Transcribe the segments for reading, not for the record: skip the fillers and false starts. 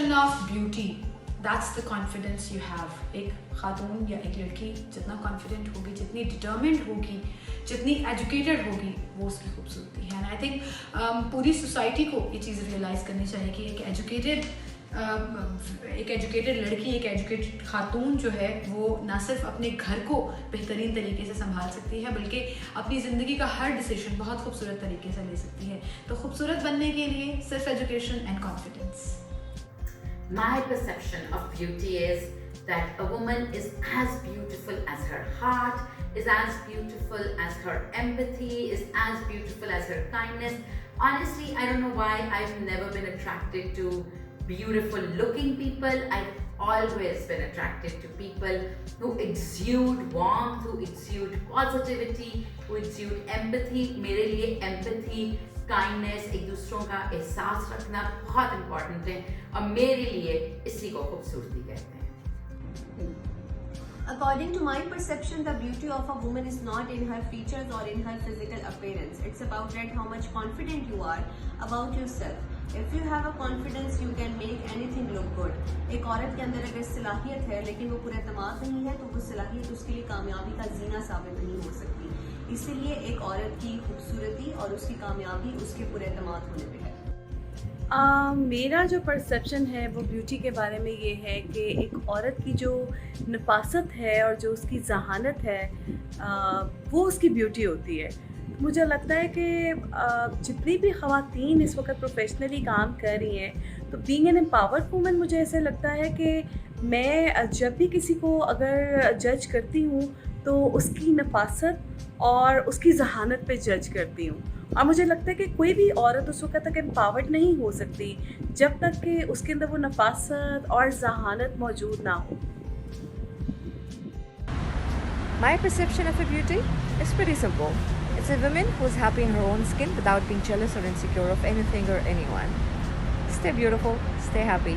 Perception of beauty, that's the confidence you have. एक खातून या एक लड़की जितना कॉन्फिडेंट होगी, जितनी डिटर्मिन्ड होगी, जितनी एजुकेटेड होगी, वो उसकी खूबसूरती है। एंड आई थिंक पूरी सोसाइटी को ये चीज़ रियलाइज़ करनी चाहिए कि एक एजुकेटेड लड़की, एक एजुकेटेड खातून जो है वो ना सिर्फ अपने घर को बेहतरीन तरीके से संभाल सकती है, बल्कि अपनी ज़िंदगी का हर डिसीजन बहुत खूबसूरत तरीके से ले सकती है। तो खूबसूरत बनने के लिए सिर्फ education and confidence. My perception of beauty is that a woman is as beautiful as her heart, is as beautiful as her empathy, is as beautiful as her kindness. Honestly, I don't know why I've never been attracted to beautiful looking people. I've always been attracted to people who exude warmth, who exude positivity, who exude empathy. मेरे लिए empathy, kindness, एक दूसरों का एहसास रखना बहुत important है, और मेरे लिए इसी को खूबसूरती कहते हैं। According to my perception, the beauty of a woman is not in her features or in her physical appearance. It's about how much confident you are about yourself. If you have a confidence, you can make anything look good. एक औरत के अंदर अगर सलाहियत है लेकिन वो पूरा एतमाद नहीं है, तो वो सलाहियत उसके लिए कामयाबी का जीना साबित नहीं हो सकती। इसीलिए एक औरत की खूबसूरती और उसकी कामयाबी उसके पूरे एतमाद होने पे है। मेरा जो परसेप्शन है वो ब्यूटी के बारे में ये है कि एक औरत की जो नफासत है और जो उसकी जहानत है, वो उसकी ब्यूटी होती है। मुझे लगता है कि जितनी भी ख़वातीन इस वक्त प्रोफेशनली काम कर रही हैं, तो बीइंग एन एम्पावर्ड वूमन, मुझे ऐसे लगता है कि मैं जब भी किसी को अगर जज करती हूँ तो उसकी नफासत और उसकी जहानत पे जज करती हूँ। और मुझे लगता है कि कोई भी औरत उस वक्त तक एम्पावर्ड नहीं हो सकती जब तक कि उसके अंदर वो नफासत और जहानत मौजूद ना हो। My perception of a beauty is pretty simple. It's a woman who's happy in her own skin without being jealous or insecure of anything or anyone. Stay beautiful, stay happy.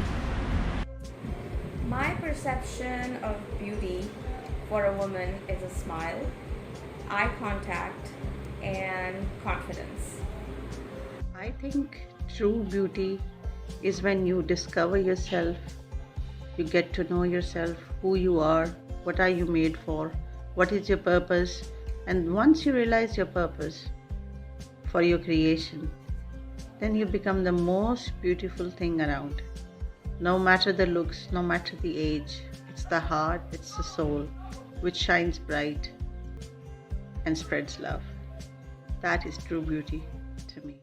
My perception of beauty for a woman is a smile, eye contact, and confidence. I think true beauty is when you discover yourself, you get to know yourself, who you are, what are you made for, what is your purpose, and once you realize your purpose for your creation, then you become the most beautiful thing around. No matter the looks, no matter the age, it's the heart, it's the soul which shines bright and spreads love. That is true beauty to me.